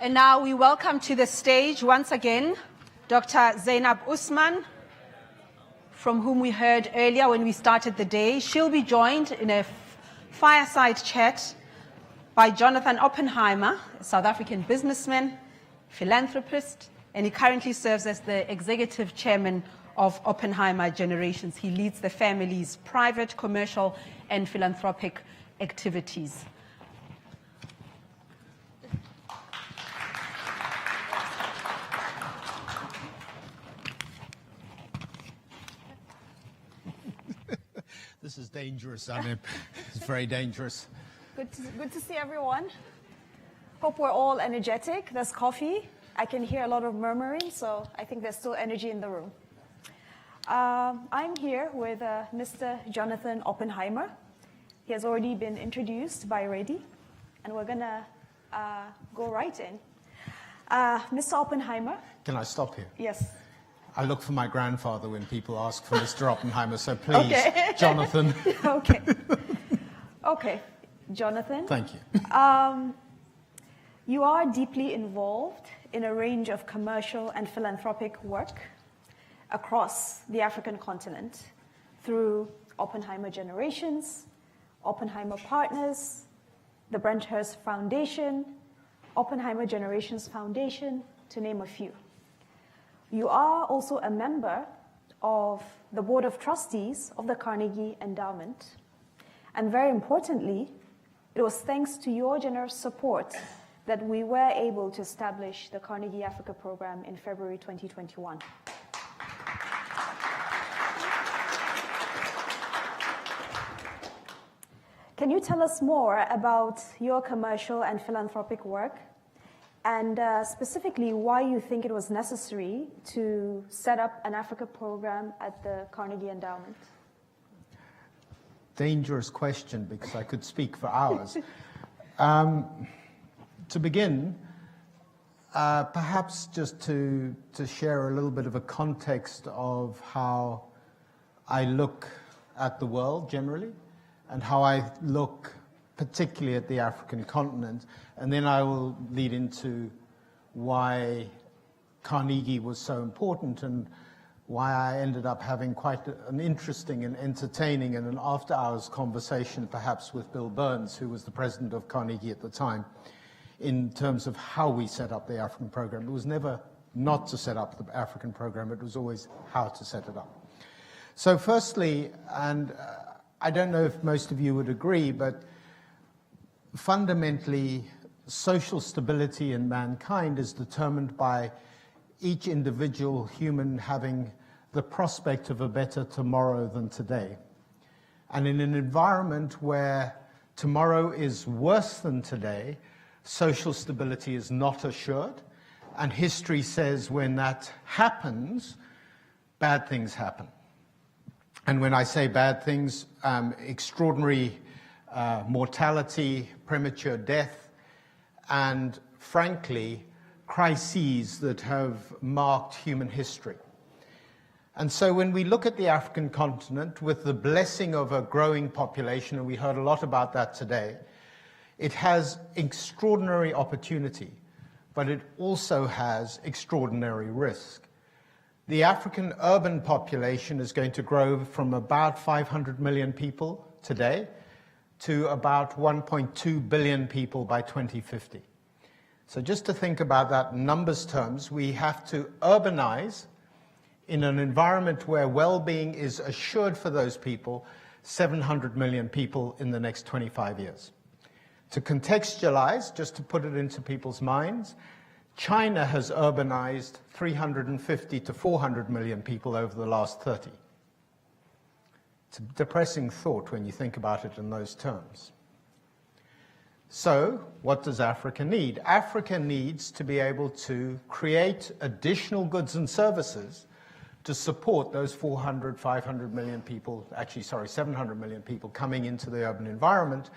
And now we welcome to the stage once again Dr. Zainab Usman, from whom we heard earlier when we started the day. She'll be joined in a fireside chat by Jonathan Oppenheimer, a South African businessman, philanthropist, and he currently serves as the executive chairman of Oppenheimer Generations. He leads the family's private, commercial, and philanthropic activities. This is dangerous, Zainab. It's very dangerous. Good to see everyone. Hope we're all energetic. There's coffee. I can hear a lot of murmuring, so I think there's still energy in the room. I'm here with Mr. Jonathan Oppenheimer. He has already been introduced by Reddy, and we're going to go right in. Mr. Oppenheimer. Can I stop here? Yes. I look for my grandfather when people ask for Mr. Oppenheimer, so please, okay. Jonathan. Okay. Okay, Jonathan. Thank you. You are deeply involved in a range of commercial and philanthropic work across the African continent through Oppenheimer Generations, Oppenheimer Partners, the Brenthurst Foundation, Oppenheimer Generations Foundation, to name a few. You are also a member of the Board of Trustees of the Carnegie Endowment. And very importantly, it was thanks to your generous support that we were able to establish the Carnegie Africa Forum in February 2021. Can you tell us more about your commercial and philanthropic work, and specifically why you think it was necessary to set up an Africa program at the Carnegie Endowment? Dangerous question, because I could speak for hours. To begin, perhaps just to share a little bit of a context of how I look at the world generally, and how I look particularly at the African continent, and then I will lead into why Carnegie was so important and why I ended up having quite an interesting and entertaining and an after-hours conversation perhaps with Bill Burns, who was the president of Carnegie at the time, in terms of how we set up the African program. It was never not to set up the African program, it was always how to set it up. So firstly, and I don't know if most of you would agree, but fundamentally, social stability in mankind is determined by each individual human having the prospect of a better tomorrow than today. And in an environment where tomorrow is worse than today, social stability is not assured. And history says when that happens, bad things happen. And when I say bad things, extraordinary mortality, premature death, and frankly, crises that have marked human history. And so when we look at the African continent with the blessing of a growing population, and we heard a lot about that today, it has extraordinary opportunity, but it also has extraordinary risk. The African urban population is going to grow from about 500 million people today to about 1.2 billion people by 2050. So just to think about that in numbers terms, we have to urbanize in an environment where well-being is assured for those people, 700 million people in the next 25 years. To contextualize, just to put it into people's minds, China has urbanized 350 to 400 million people over the last 30. It's a depressing thought when you think about it in those terms. So, what does Africa need? Africa needs to be able to create additional goods and services to support those 400, 500 million people, 700 million people coming into the urban environment.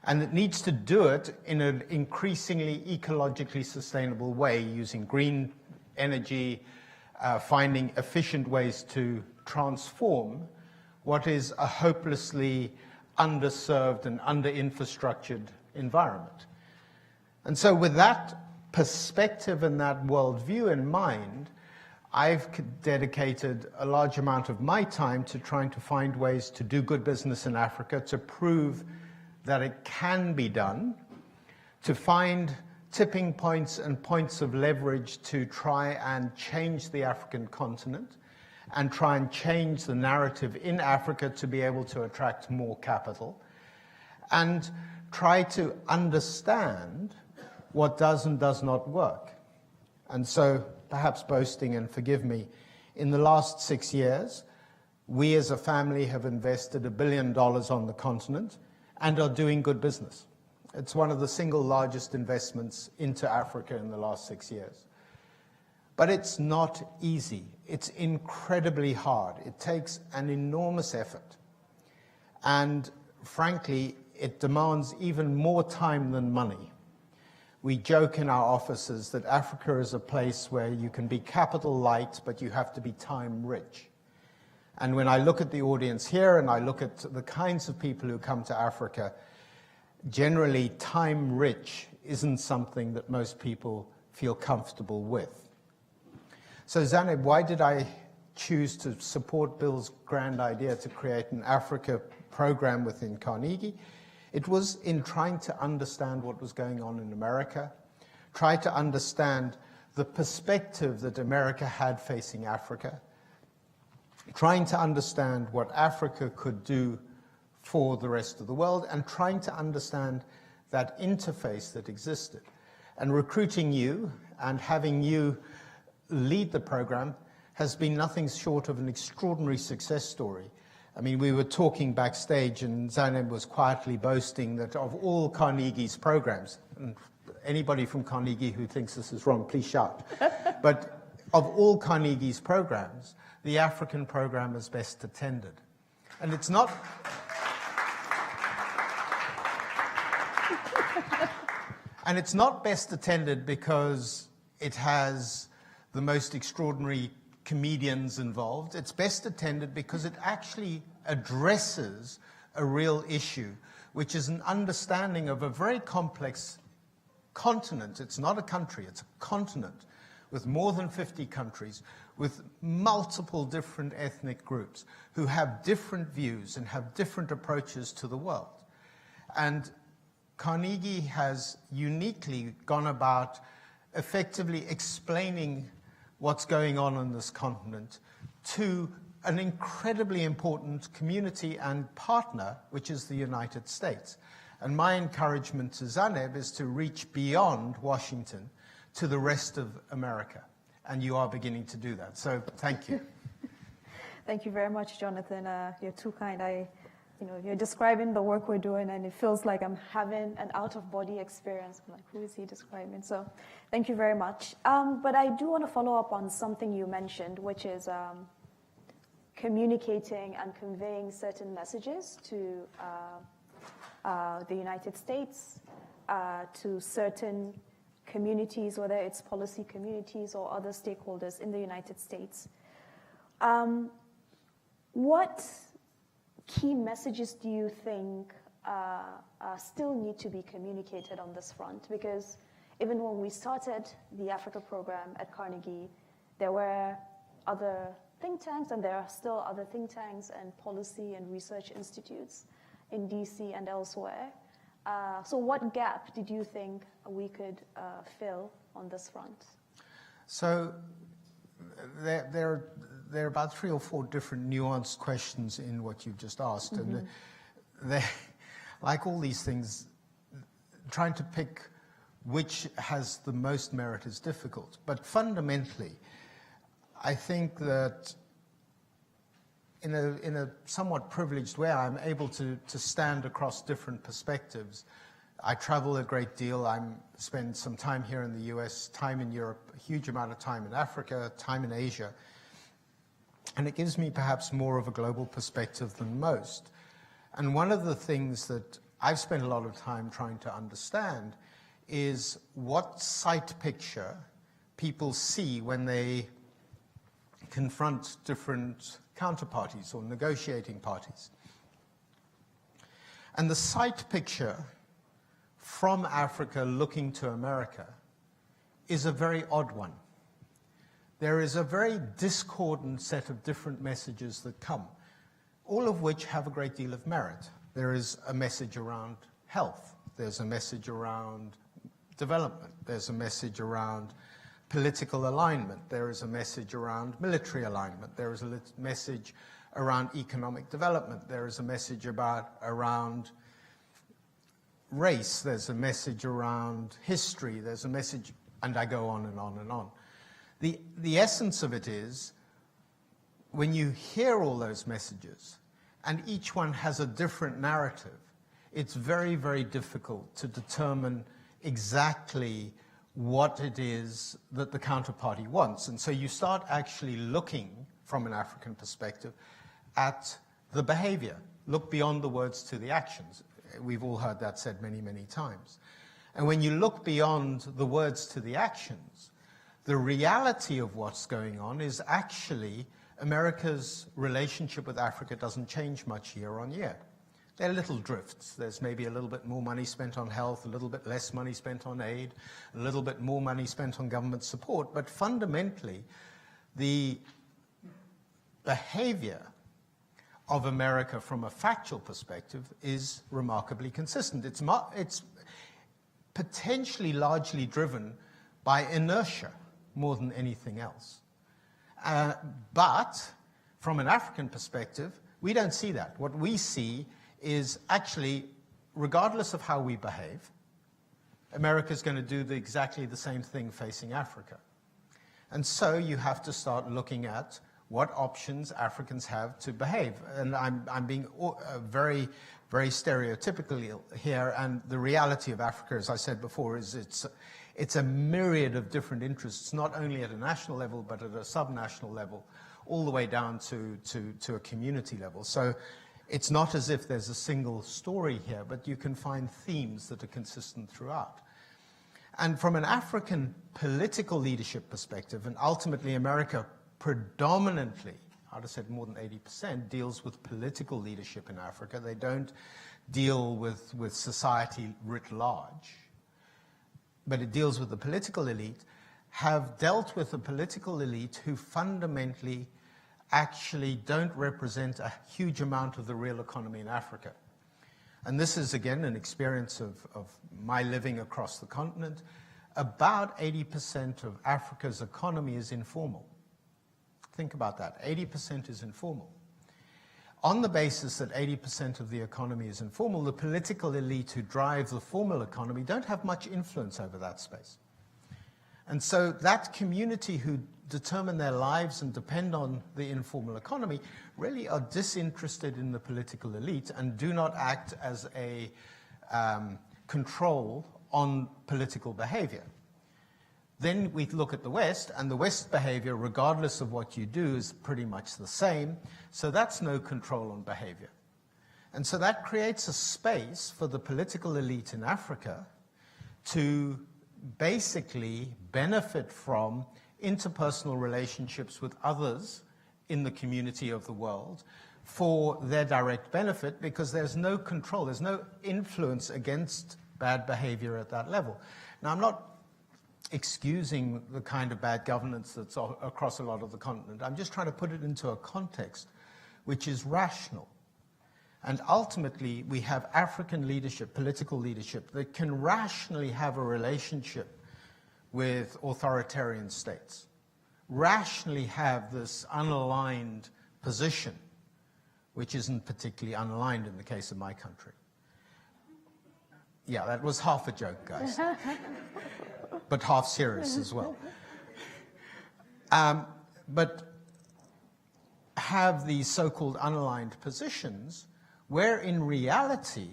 And it needs to do it in an increasingly ecologically sustainable way, using green energy, finding efficient ways to transform what is a hopelessly underserved and under-infrastructured environment. And so with that perspective and that worldview in mind, I've dedicated a large amount of my time to trying to find ways to do good business in Africa, to prove that it can be done, to find tipping points and points of leverage to try and change the African continent and try and change the narrative in Africa to be able to attract more capital, and try to understand what does and does not work. And so, perhaps boasting, and forgive me, in the last 6 years, we as a family have invested $1 billion on the continent and are doing good business. It's one of the single largest investments into Africa in the last 6 years. But it's not easy. It's incredibly hard. It takes an enormous effort. And frankly, it demands even more time than money. We joke in our offices that Africa is a place where you can be capital light, but you have to be time rich. And when I look at the audience here and I look at the kinds of people who come to Africa, generally time rich isn't something that most people feel comfortable with. So Zainab, why did I choose to support Bill's grand idea to create an Africa program within Carnegie? It was in trying to understand what was going on in America, try to understand the perspective that America had facing Africa, trying to understand what Africa could do for the rest of the world, and trying to understand that interface that existed. And recruiting you and having you lead the program has been nothing short of an extraordinary success story. I mean, we were talking backstage and Zainab was quietly boasting that of all Carnegie's programs, and anybody from Carnegie who thinks this is wrong, please shout, but of all Carnegie's programs, the African program is best attended. And it's not... And it's not best attended because it has the most extraordinary comedians involved. It's best attended because it actually addresses a real issue, which is an understanding of a very complex continent. It's not a country, it's a continent with more than 50 countries, with multiple different ethnic groups who have different views and have different approaches to the world. And Carnegie has uniquely gone about effectively explaining what's going on in this continent to an incredibly important community and partner, which is the United States. And my encouragement to Zainab is to reach beyond Washington to the rest of America. And you are beginning to do that. So thank you. Thank you very much, Jonathan. You're too kind. You're describing the work we're doing, and it feels like I'm having an out-of-body experience. I'm like, who is he describing? So thank you very much. But I do want to follow up on something you mentioned, which is communicating and conveying certain messages to the United States, to certain communities, whether it's policy communities or other stakeholders in the United States. What key messages do you think still need to be communicated on this front? Because even when we started the Africa program at Carnegie, there were other think tanks, and there are still other think tanks and policy and research institutes in DC and elsewhere. So what gap did you think we could fill on this front? So there are about 3 or 4 different nuanced questions in what you've just asked. Mm-hmm. And they, like all these things, trying to pick which has the most merit is difficult. But fundamentally, I think that in a somewhat privileged way, I'm able to stand across different perspectives. I travel a great deal. I spend some time here in the US, time in Europe, a huge amount of time in Africa, time in Asia. And it gives me perhaps more of a global perspective than most. And one of the things that I've spent a lot of time trying to understand is what sight picture people see when they confront different counterparties or negotiating parties. And the sight picture from Africa looking to America is a very odd one. There is a very discordant set of different messages that come, all of which have a great deal of merit. There is a message around health. There's a message around development. There's a message around political alignment. There is a message around military alignment. There is a message around economic development. There is a message around race. There's a message around history. There's a message, and I go on and on and on. The essence of it is, when you hear all those messages, and each one has a different narrative, it's very, very difficult to determine exactly what it is that the counterparty wants. And so you start actually looking, from an African perspective, at the behavior. Look beyond the words to the actions. We've all heard that said many, many times. And when you look beyond the words to the actions, the reality of what's going on is actually America's relationship with Africa doesn't change much year on year. There are little drifts. There's maybe a little bit more money spent on health, a little bit less money spent on aid, a little bit more money spent on government support. But fundamentally, the behavior of America from a factual perspective is remarkably consistent. It's potentially largely driven by inertia more than anything else. But from an African perspective, we don't see that. What we see is actually, regardless of how we behave, America's going to do exactly the same thing facing Africa. And so you have to start looking at what options Africans have to behave. And I'm being very, very stereotypical here, and the reality of Africa, as I said before, is it's a myriad of different interests, not only at a national level, but at a subnational level, all the way down to a community level. So it's not as if there's a single story here, but you can find themes that are consistent throughout. And from an African political leadership perspective, and ultimately America predominantly, I'd have said more than 80%, deals with political leadership in Africa. They don't deal with society writ large, but it deals with the political elite, have dealt with a political elite who fundamentally actually don't represent a huge amount of the real economy in Africa. And this is, again, an experience of my living across the continent. About 80% of Africa's economy is informal. Think about that. 80% is informal. On the basis that 80% of the economy is informal, the political elite who drive the formal economy don't have much influence over that space. And so that community who determine their lives and depend on the informal economy really are disinterested in the political elite and do not act as a control on political behavior. Then we look at the West, and the West behavior, regardless of what you do, is pretty much the same. So that's no control on behavior. And so that creates a space for the political elite in Africa to basically benefit from interpersonal relationships with others in the community of the world for their direct benefit, because there's no control, there's no influence against bad behavior at that level. Now, I'm not excusing the kind of bad governance that's across a lot of the continent. I'm just trying to put it into a context which is rational. And ultimately, we have African leadership, political leadership, that can rationally have a relationship with authoritarian states, rationally have this unaligned position, which isn't particularly unaligned in the case of my country. Yeah, that was half a joke, guys, but half serious as well. But have these so-called unaligned positions where in reality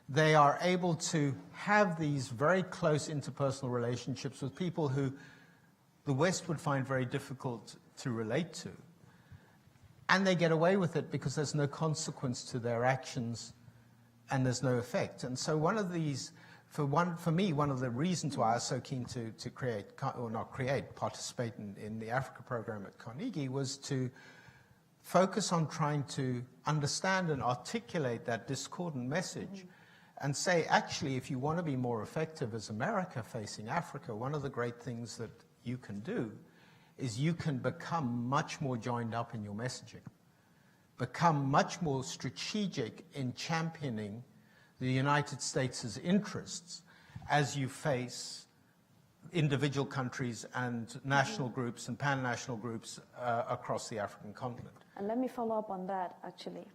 they are able to have these very close interpersonal relationships with people who the West would find very difficult to relate to. And they get away with it because there's no consequence to their actions and there's no effect. And so one of these, for me, one of the reasons why I was so keen to participate in the Africa program at Carnegie was to focus on trying to understand and articulate that discordant message and say, actually, if you want to be more effective as America facing Africa, one of the great things that you can do is you can become much more joined up in your messaging, become much more strategic in championing the United States' interests as you face individual countries and national groups and pan-national groups across the African continent. And let me follow up on that, actually.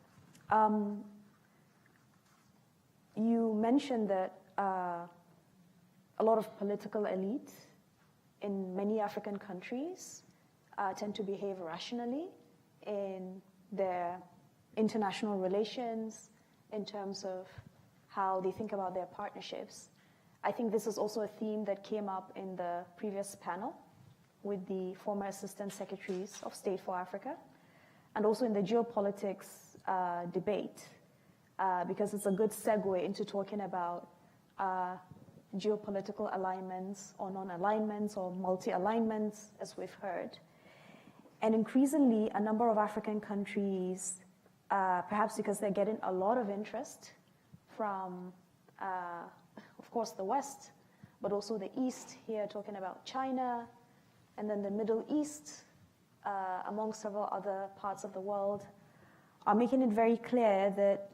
You mentioned that a lot of political elites in many African countries tend to behave rationally in their international relations, in terms of how they think about their partnerships. I think this is also a theme that came up in the previous panel with the former Assistant Secretaries of State for Africa, and also in the geopolitics debate, because it's a good segue into talking about geopolitical alignments or non-alignments or multi-alignments, as we've heard. And increasingly, a number of African countries, perhaps because they're getting a lot of interest from, of course, the West, but also the East here, talking about China, and then the Middle East, among several other parts of the world, are making it very clear that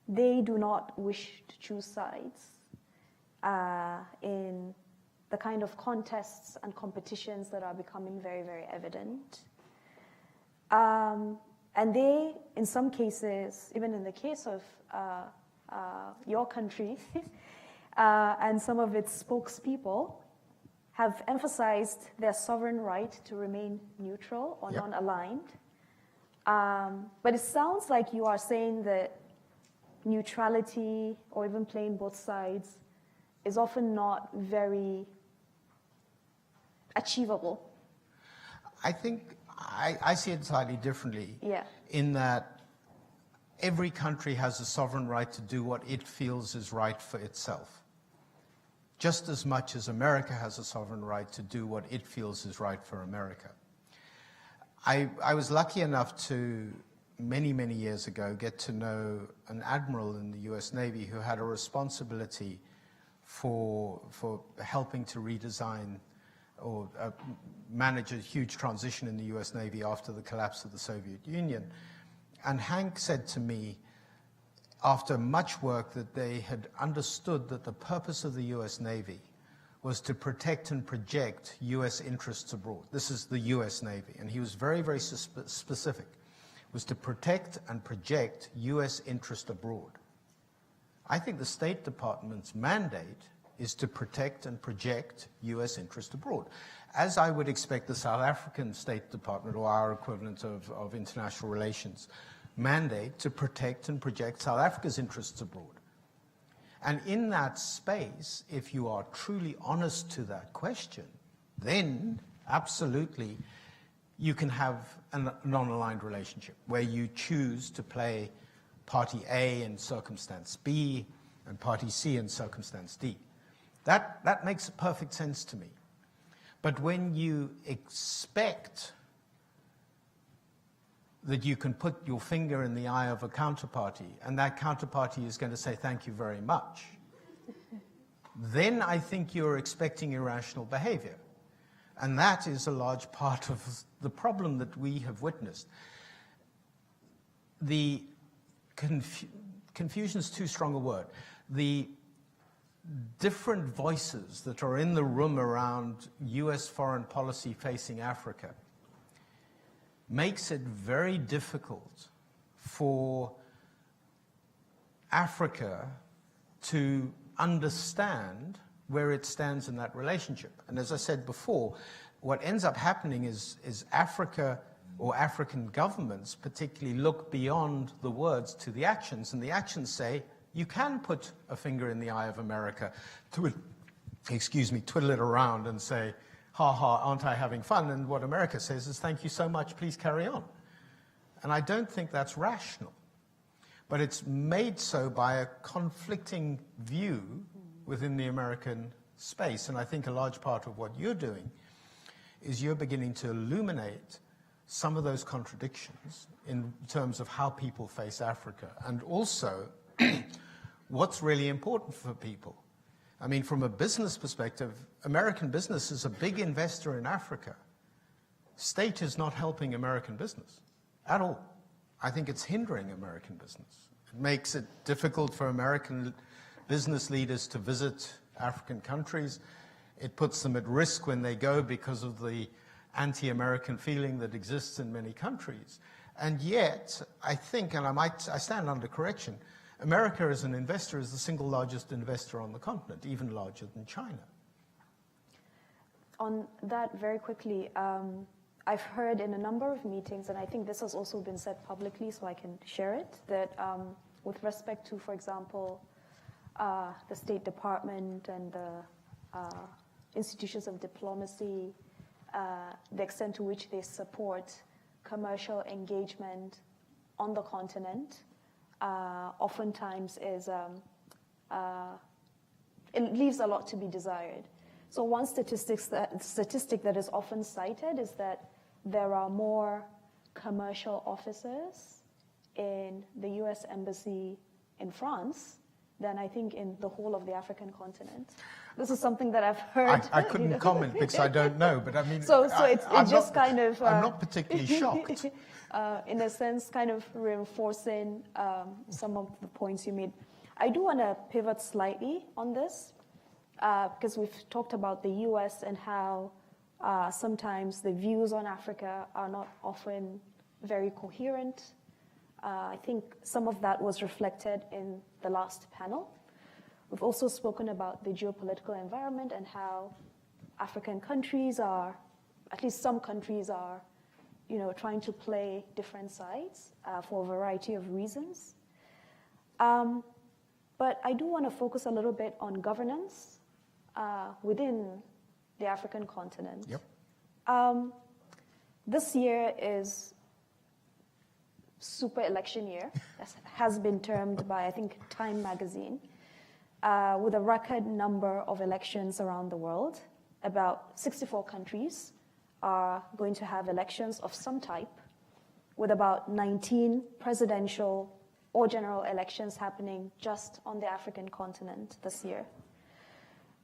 they do not wish to choose sides in the kind of contests and competitions that are becoming very, very evident. And they, in some cases, even in the case of your country and some of its spokespeople, have emphasized their sovereign right to remain neutral or non-aligned. But it sounds like you are saying that neutrality or even playing both sides is often not very achievable. I think I see it slightly differently, Yeah. in that every country has a sovereign right to do what it feels is right for itself, just as much as America has a sovereign right to do what it feels is right for America. I was lucky enough to, many, many years ago, get to know an admiral in the US Navy who had a responsibility for helping to redesign or manage a huge transition in the US Navy after the collapse of the Soviet Union. And Hank said to me, after much work, that they had understood that the purpose of the US Navy was to protect and project US interests abroad. This is the US Navy, and he was very, very specific. It was to protect and project US interest abroad. I think the State Department's mandate is to protect and project US interest abroad, as I would expect the South African State Department, or our equivalent of international relations, mandate to protect and project South Africa's interests abroad. And in that space, if you are truly honest to that question, then absolutely you can have a non-aligned relationship where you choose to play party A in circumstance B and party C in circumstance D. That makes perfect sense to me. But when you expect that you can put your finger in the eye of a counterparty and that counterparty is going to say thank you very much, then I think you're expecting irrational behavior. And that is a large part of the problem that we have witnessed. The confusion is too strong a word. The different voices that are in the room around US foreign policy facing Africa makes it very difficult for Africa to understand where it stands in that relationship. And as I said before, what ends up happening is Africa, or African governments particularly, look beyond the words to the actions, and the actions say, you can put a finger in the eye of America, twiddle it around and say, ha ha, aren't I having fun? And what America says is, thank you so much, please carry on. And I don't think that's rational. But it's made so by a conflicting view within the American space. And I think a large part of what you're doing is you're beginning to illuminate some of those contradictions in terms of how people face Africa, and also what's really important for people. I mean, from a business perspective, American business is a big investor in Africa. State is not helping American business at all. I think it's hindering American business. It makes it difficult for American business leaders to visit African countries. It puts them at risk when they go because of the anti-American feeling that exists in many countries. And yet, I think, and I stand under correction, America as an investor is the single largest investor on the continent, even larger than China. On that, very quickly, I've heard in a number of meetings, and I think this has also been said publicly, so I can share it, that with respect to, for example, the State Department and the institutions of diplomacy, the extent to which they support commercial engagement on the continent, oftentimes is, it leaves a lot to be desired. So one statistic that is often cited is that there are more commercial officers in the US Embassy in France than I think in the whole of the African continent. This is something that I've heard. I couldn't comment because I don't know, but I mean, I'm not particularly shocked. In a sense, kind of reinforcing some of the points you made. I do want to pivot slightly on this because we've talked about the US and how sometimes the views on Africa are not often very coherent. I think some of that was reflected in the last panel. We've also spoken about the geopolitical environment and how African countries are, at least some countries are, trying to play different sides for a variety of reasons. But I do want to focus a little bit on governance within the African continent. Yep. This year is super election year, as has been termed by, I think, Time magazine, with a record number of elections around the world. About 64 countries are going to have elections of some type, with about 19 presidential or general elections happening just on the African continent this year.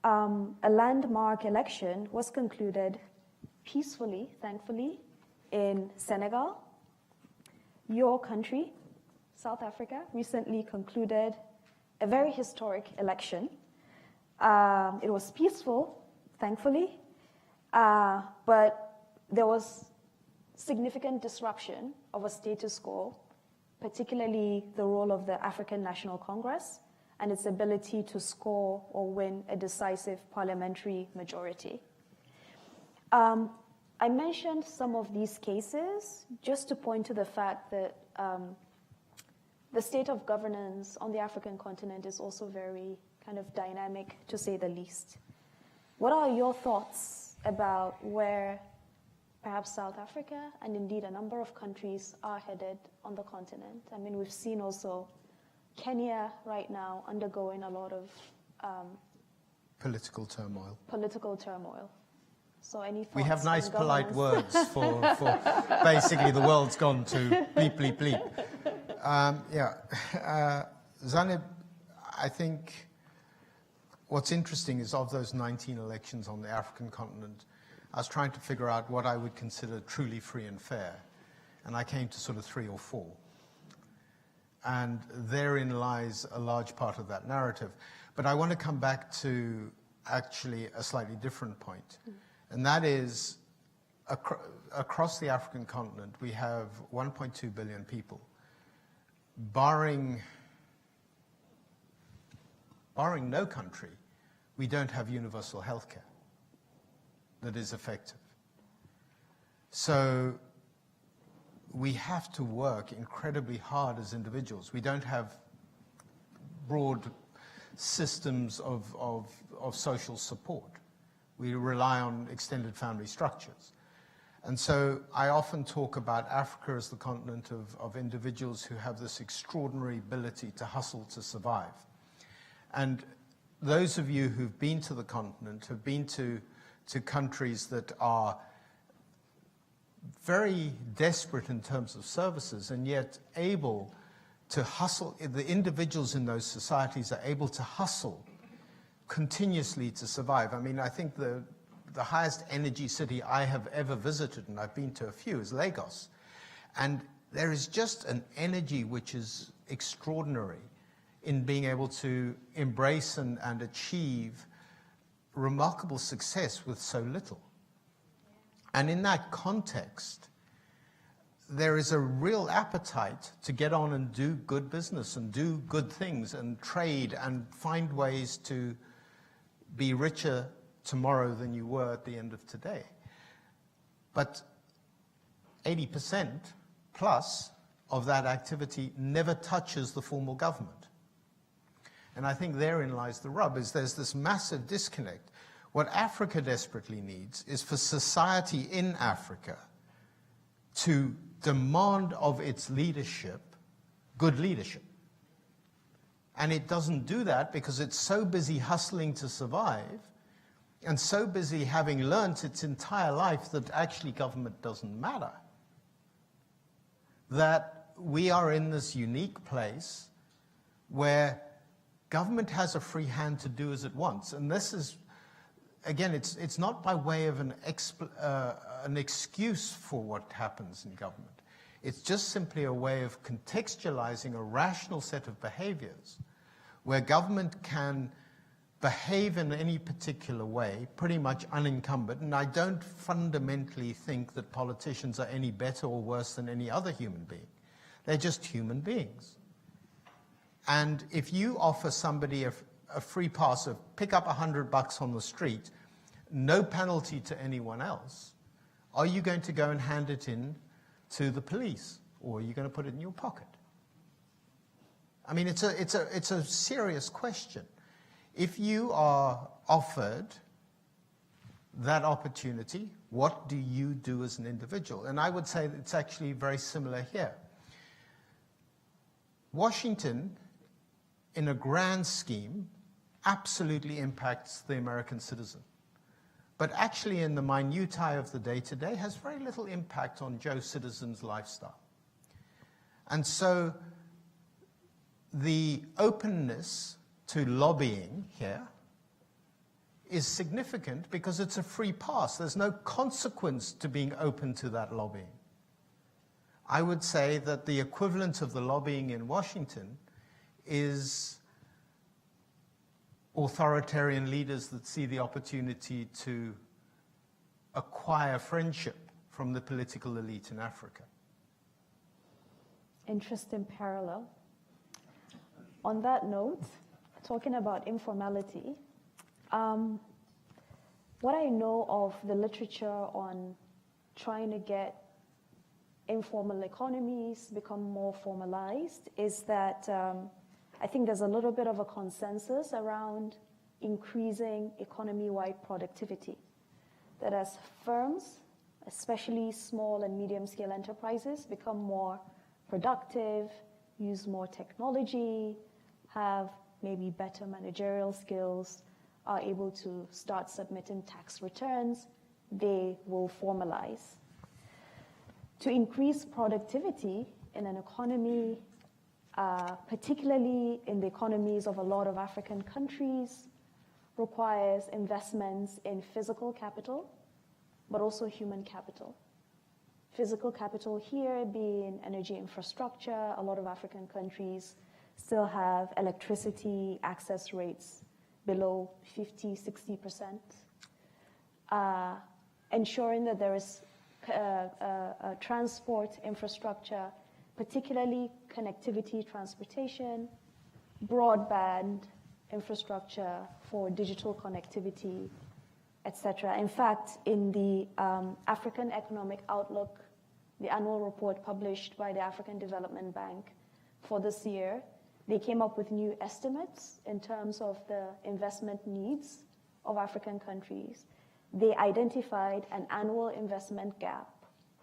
A landmark election was concluded peacefully, thankfully, in Senegal. Your country, South Africa, recently concluded a very historic election. It was peaceful, thankfully, but there was significant disruption of a status quo, particularly the role of the African National Congress and its ability to score or win a decisive parliamentary majority. I mentioned some of these cases just to point to the fact that the state of governance on the African continent is also very kind of dynamic, to say the least. What are your thoughts about where perhaps South Africa and indeed a number of countries are headed on the continent? I mean, we've seen also Kenya right now undergoing a lot of political turmoil. So any thoughts? We have nice polite words for basically the world's gone to bleep, bleep, bleep. Zainab, I think what's interesting is of those 19 elections on the African continent, I was trying to figure out what I would consider truly free and fair, and I came to sort of 3 or 4. And therein lies a large part of that narrative. But I want to come back to actually a slightly different point. And that is, across the African continent, we have 1.2 billion people. Barring no country, we don't have universal health care that is effective. So we have to work incredibly hard as individuals. We don't have broad systems of social support. We rely on extended family structures. And so I often talk about Africa as the continent of individuals who have this extraordinary ability to hustle to survive. And those of you who've been to the continent have been to countries that are very desperate in terms of services and yet able to hustle, the individuals in those societies are able to hustle continuously to survive. I mean, I think the highest energy city I have ever visited, and I've been to a few, is Lagos. And there is just an energy which is extraordinary in being able to embrace and achieve remarkable success with so little. And in that context, there is a real appetite to get on and do good business and do good things and trade and find ways to be richer tomorrow than you were at the end of today. But 80% plus of that activity never touches the formal government. And I think therein lies the rub, is there's this massive disconnect. What Africa desperately needs is for society in Africa to demand of its leadership good leadership. And it doesn't do that because it's so busy hustling to survive and so busy having learnt its entire life that actually government doesn't matter. That we are in this unique place where government has a free hand to do as it wants. And this is, again, it's not by way of an excuse for what happens in government. It's just simply a way of contextualizing a rational set of behaviors where government can behave in any particular way, pretty much unencumbered. And I don't fundamentally think that politicians are any better or worse than any other human being. They're just human beings. And if you offer somebody a free pass of pick up $100 on the street, no penalty to anyone else, are you going to go and hand it in to the police, or are you going to put it in your pocket? I mean, it's a serious question. If you are offered that opportunity, what do you do as an individual? And I would say that it's actually very similar here. Washington, in a grand scheme, absolutely impacts the American citizen. But actually in the minutiae of the day-to-day has very little impact on Joe citizen's lifestyle. And so the openness to lobbying here is significant because it's a free pass. There's no consequence to being open to that lobbying. I would say that the equivalent of the lobbying in Washington is authoritarian leaders that see the opportunity to acquire friendship from the political elite in Africa. Interesting parallel. On that note, talking about informality, what I know of the literature on trying to get informal economies become more formalized is that I think there's a little bit of a consensus around increasing economy-wide productivity. That as firms, especially small and medium-scale enterprises, become more productive, use more technology, have maybe better managerial skills, are able to start submitting tax returns, they will formalize. To increase productivity in an economy, particularly in the economies of a lot of African countries, requires investments in physical capital, but also human capital. Physical capital here being energy infrastructure. A lot of African countries still have electricity access rates below 50, 60%. Ensuring that there is transport infrastructure, particularly connectivity, transportation, broadband infrastructure for digital connectivity, etc. In fact, in the African Economic Outlook, the annual report published by the African Development Bank for this year, they came up with new estimates in terms of the investment needs of African countries. They identified an annual investment gap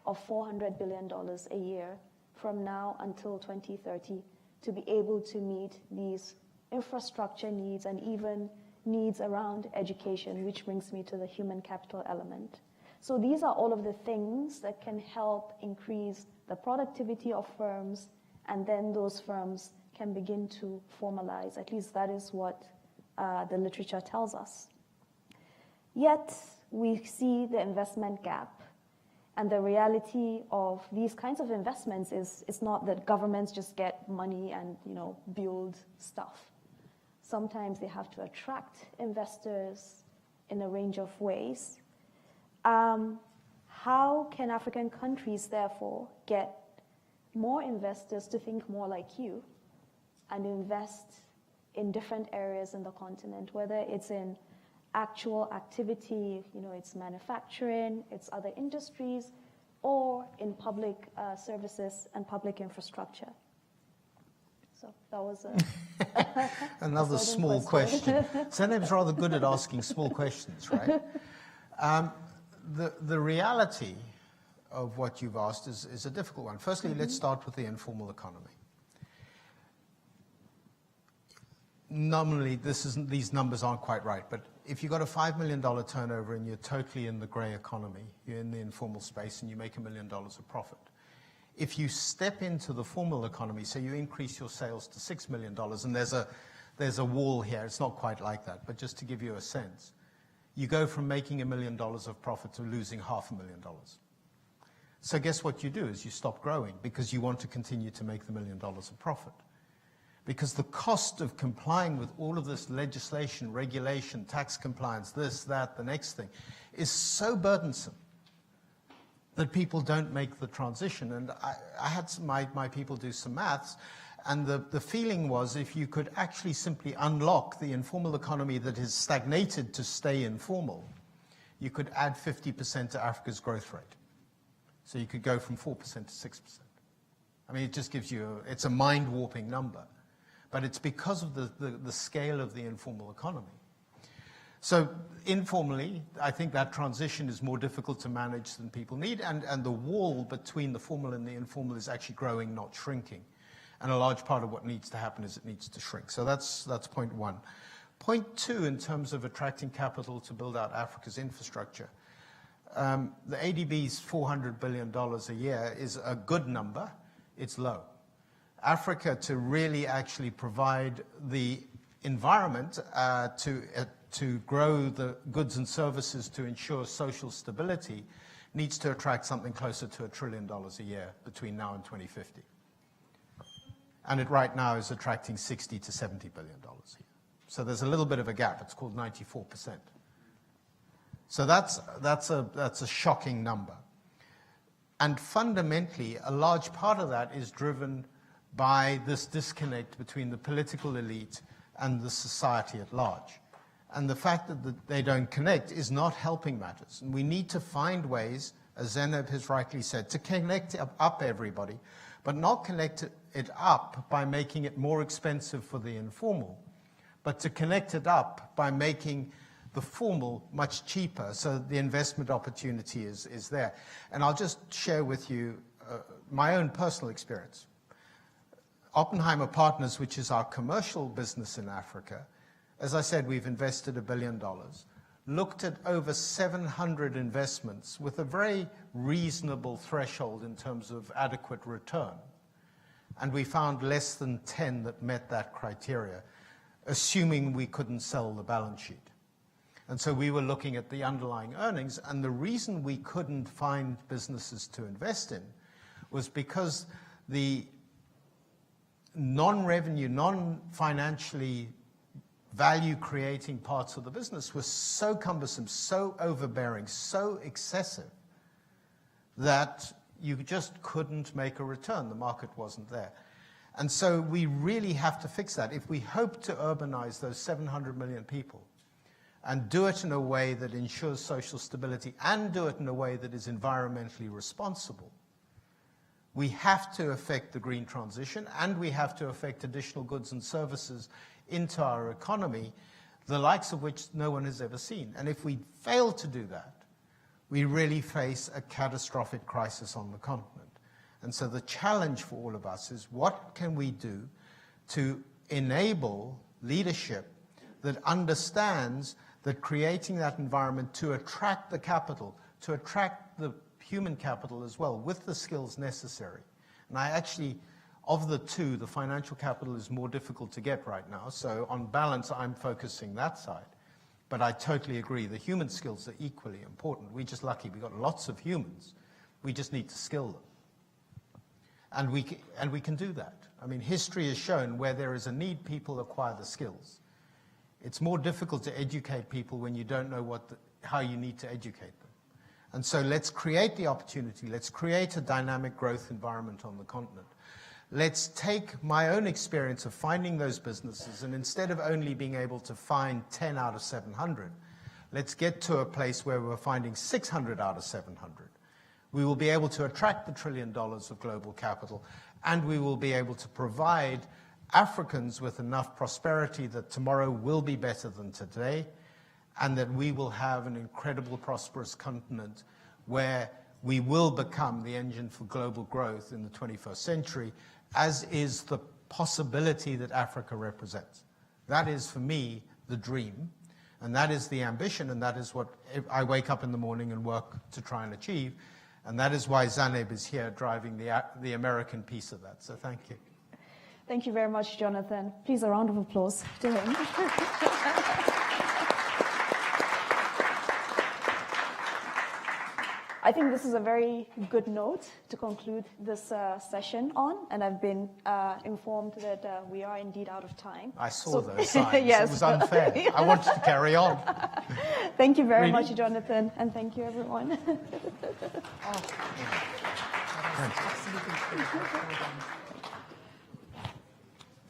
of $400 billion a year from now until 2030 to be able to meet these infrastructure needs and even needs around education, which brings me to the human capital element. So these are all of the things that can help increase the productivity of firms and then those firms can begin to formalize. At least that is what the literature tells us. Yet, we see the investment gap. And the reality of these kinds of investments is it's not that governments just get money and build stuff. Sometimes they have to attract investors in a range of ways. How can African countries, therefore, get more investors to think more like you and invest in different areas in the continent, whether it's in actual activity, it's manufacturing, it's other industries, or in public services and public infrastructure? So that was another small question. Zainab's rather good at asking small questions, right? The reality of what you've asked is a difficult one. Firstly, let's start with the informal economy. Nominally, these numbers aren't quite right, but if you've got a $5 million turnover and you're totally in the gray economy, you're in the informal space and you make $1 million of profit. If you step into the formal economy, so you increase your sales to $6 million, and there's a wall here, it's not quite like that, but just to give you a sense, you go from making $1 million of profit to losing $500,000. So guess what you do is you stop growing because you want to continue to make the $1 million of profit. Because the cost of complying with all of this legislation, regulation, tax compliance, this, that, the next thing, is so burdensome that people don't make the transition. And I had my people do some maths, and the feeling was if you could actually simply unlock the informal economy that has stagnated to stay informal, you could add 50% to Africa's growth rate. So you could go from 4% to 6%. I mean, it just gives you, it's a mind-warping number. But it's because of the scale of the informal economy. So informally, I think that transition is more difficult to manage than people need, and the wall between the formal and the informal is actually growing, not shrinking. And a large part of what needs to happen is it needs to shrink. So that's point one. Point two, in terms of attracting capital to build out Africa's infrastructure, the ADB's $400 billion a year is a good number. It's low. Africa, to really actually provide the environment to grow the goods and services to ensure social stability, needs to attract something closer to $1 trillion a year between now and 2050. And it right now is attracting $60 to $70 billion a year. So there's a little bit of a gap. It's called 94%. So that's a shocking number. And fundamentally, a large part of that is driven by this disconnect between the political elite and the society at large. And the fact that they don't connect is not helping matters. And we need to find ways, as Zainab has rightly said, to connect up everybody, but not connect it up by making it more expensive for the informal, but to connect it up by making the formal much cheaper, so the investment opportunity is there. And I'll just share with you my own personal experience. Oppenheimer Partners, which is our commercial business in Africa, as I said, we've invested $1 billion, looked at over 700 investments with a very reasonable threshold in terms of adequate return. And we found less than 10 that met that criteria, assuming we couldn't sell the balance sheet. And so we were looking at the underlying earnings, and the reason we couldn't find businesses to invest in was because the non-revenue, non-financially value-creating parts of the business were so cumbersome, so overbearing, so excessive that you just couldn't make a return. The market wasn't there. And so we really have to fix that. If we hope to urbanize those 700 million people and do it in a way that ensures social stability and do it in a way that is environmentally responsible, we have to affect the green transition, and we have to affect additional goods and services into our economy, the likes of which no one has ever seen. And if we fail to do that, we really face a catastrophic crisis on the continent. And so the challenge for all of us is, what can we do to enable leadership that understands that creating that environment to attract the capital, to attract the human capital as well, with the skills necessary. And I actually Of the two, the financial capital is more difficult to get right now. So on balance, I'm focusing that side. But I totally agree. The human skills are equally important. We're just lucky. We've got lots of humans. We just need to skill them. And we can do that. I mean, history has shown where there is a need, people acquire the skills. It's more difficult to educate people when you don't know how you need to educate them. And so let's create the opportunity. Let's create a dynamic growth environment on the continent. Let's take my own experience of finding those businesses, and instead of only being able to find 10 out of 700, let's get to a place where we're finding 600 out of 700. We will be able to attract the $1 trillion of global capital, and we will be able to provide Africans with enough prosperity that tomorrow will be better than today, and that we will have an incredible, prosperous continent where we will become the engine for global growth in the 21st century, as is the possibility that Africa represents. That is, for me, the dream, and that is the ambition, and that is what I wake up in the morning and work to try and achieve, and that is why Zainab is here driving the American piece of that. So thank you. Thank you very much, Jonathan. Please, a round of applause to him. I think this is a very good note to conclude this session on, and I've been informed that we are indeed out of time. I saw those signs. Yes, it was unfair. I wanted to carry on. Thank you very much, Jonathan, and thank you, everyone.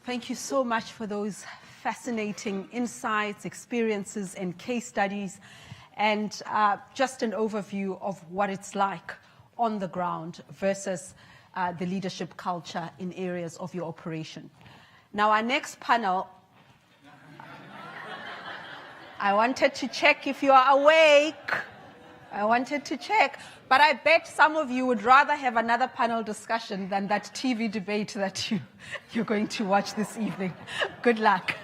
Thank you so much for those fascinating insights, experiences, and case studies, and just an overview of what it's like on the ground versus the leadership culture in areas of your operation. Now, our next panel, I wanted to check if you are awake. I wanted to check, but I bet some of you would rather have another panel discussion than that TV debate that you're going to watch this evening. Good luck.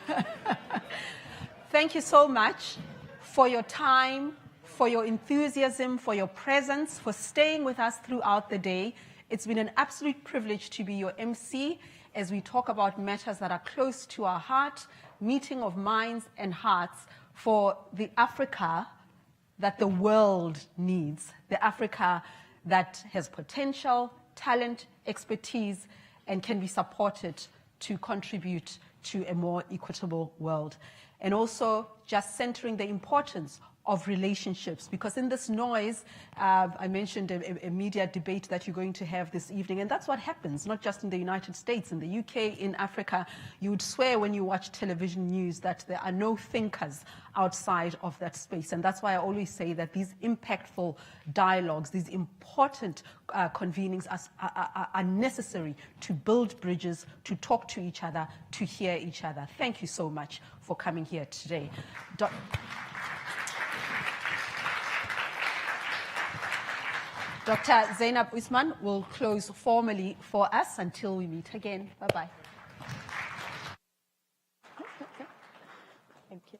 Thank you so much for your time, for your enthusiasm, for your presence, for staying with us throughout the day. It's been an absolute privilege to be your MC as we talk about matters that are close to our heart, meeting of minds and hearts for the Africa that the world needs, the Africa that has potential, talent, expertise, and can be supported to contribute to a more equitable world. And also just centering the importance of relationships, because in this noise, I mentioned a media debate that you're going to have this evening, and that's what happens, not just in the United States, in the UK, in Africa. You would swear when you watch television news that there are no thinkers outside of that space, and that's why I always say that these impactful dialogues, these important convenings are necessary to build bridges, to talk to each other, to hear each other. Thank you so much for coming here today. Dr. Zainab Usman will close formally for us until we meet again. Bye-bye. Thank you.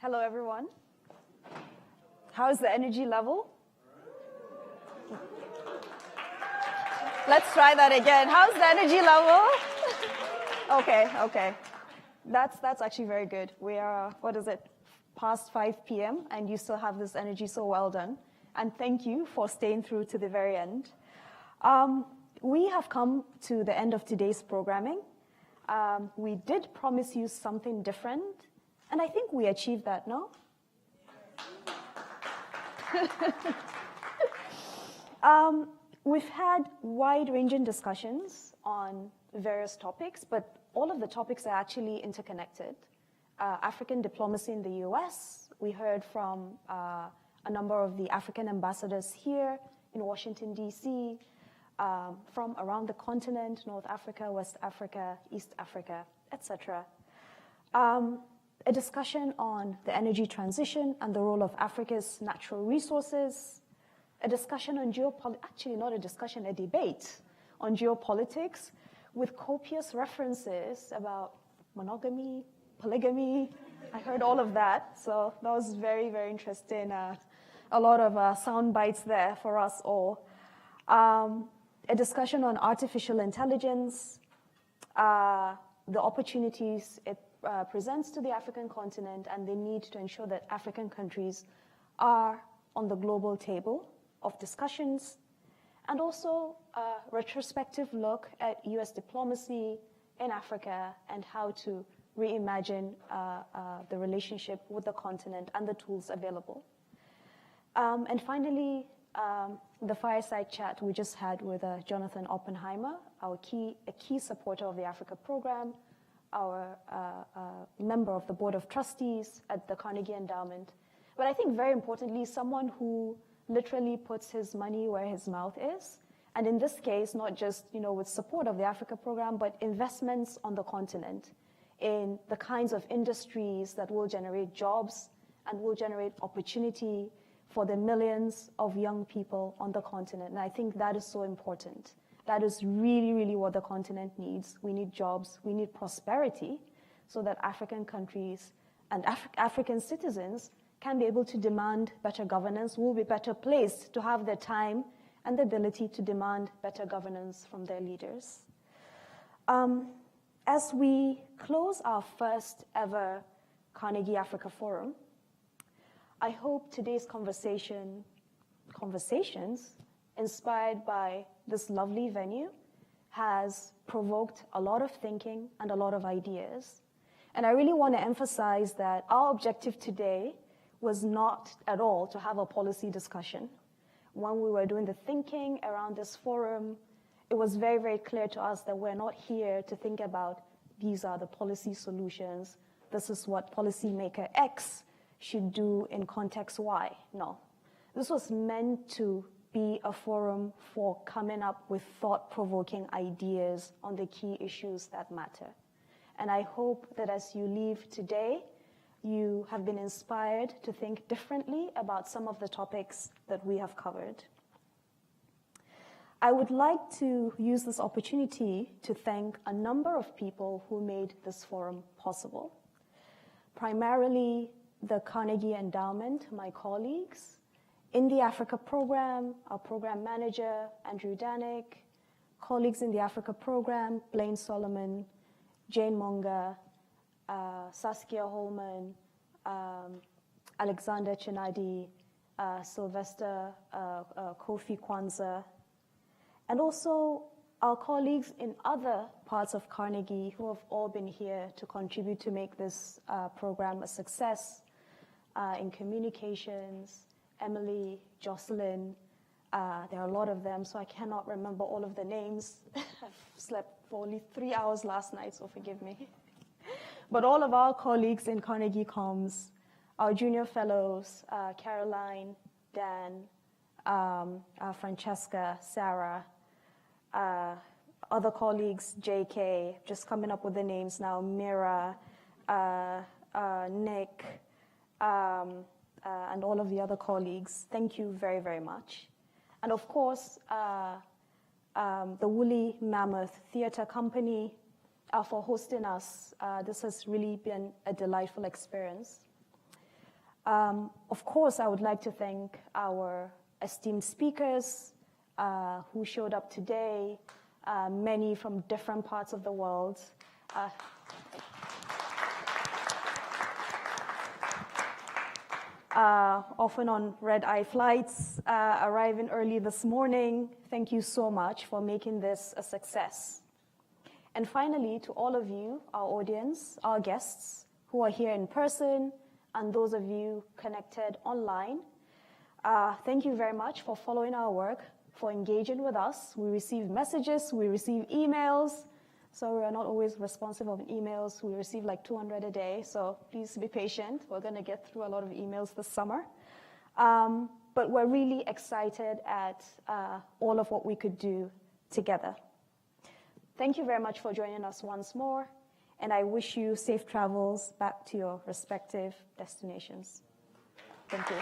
Hello, everyone. How's the energy level? Let's try that again. How's the energy level? Okay. That's actually very good. We are, past 5 p.m. and you still have this energy, so well done. And thank you for staying through to the very end. We have come to the end of today's programming. We did promise you something different, and I think we achieved that, no? We've had wide-ranging discussions on various topics, but all of the topics are actually interconnected. African diplomacy in the US, we heard from a number of the African ambassadors here in Washington, D.C., from around the continent, North Africa, West Africa, East Africa, etc. A discussion on the energy transition and the role of Africa's natural resources, a discussion on actually not a discussion, a debate on geopolitics with copious references about monogamy, polygamy. I heard all of that, so that was very, very interesting a lot of sound bites there for us all. A discussion on artificial intelligence, the opportunities it presents to the African continent, and the need to ensure that African countries are on the global table of discussions, and also a retrospective look at US diplomacy in Africa and how to reimagine the relationship with the continent and the tools available. And finally, the fireside chat we just had with Jonathan Oppenheimer, a key supporter of the Africa program, our member of the board of trustees at the Carnegie Endowment. But I think very importantly, someone who literally puts his money where his mouth is. And in this case, not just with support of the Africa program, but investments on the continent in the kinds of industries that will generate jobs and will generate opportunity for the millions of young people on the continent. And I think that is so important. That is really, really what the continent needs. We need jobs, we need prosperity, so that African countries and African citizens can be able to demand better governance, will be better placed to have the time and the ability to demand better governance from their leaders. As we close our first ever Carnegie Africa Forum, I hope today's conversations inspired by this lovely venue has provoked a lot of thinking and a lot of ideas. And I really want to emphasize that our objective today was not at all to have a policy discussion. When we were doing the thinking around this forum, it was very, very clear to us that we're not here to think about these are the policy solutions, this is what policymaker X should do in context Y. No. This was meant to be a forum for coming up with thought-provoking ideas on the key issues that matter. And I hope that as you leave today, you have been inspired to think differently about some of the topics that we have covered. I would like to use this opportunity to thank a number of people who made this forum possible. Primarily, the Carnegie Endowment, my colleagues, in the Africa program, our program manager, Andrew Danik, colleagues in the Africa program, Blaine Solomon, Jane Monga, Saskia Holman, Alexander Chinadi, Sylvester Kofi Kwanzaa, and also our colleagues in other parts of Carnegie who have all been here to contribute to make this program a success in communications, Emily, Jocelyn, there are a lot of them, so I cannot remember all of the names. I've slept for only 3 hours last night, so forgive me. But all of our colleagues in Carnegie Comms, our junior fellows, Caroline, Dan, Francesca, Sarah, other colleagues, JK, just coming up with the names now, Mira, Nick, and all of the other colleagues, thank you very, very much. And of course, the Woolly Mammoth Theatre Company for hosting us. This has really been a delightful experience. Of course, I would like to thank our esteemed speakers who showed up today, many from different parts of the world. Often on red-eye flights, arriving early this morning. Thank you so much for making this a success. And finally, to all of you, our audience, our guests who are here in person, and those of you connected online, thank you very much for following our work, for engaging with us. We receive messages, we receive emails, so we are not always responsive of emails. We receive like 200 a day, so please be patient. We're going to get through a lot of emails this summer. But we're really excited at all of what we could do together. Thank you very much for joining us once more, and I wish you safe travels back to your respective destinations. Thank you.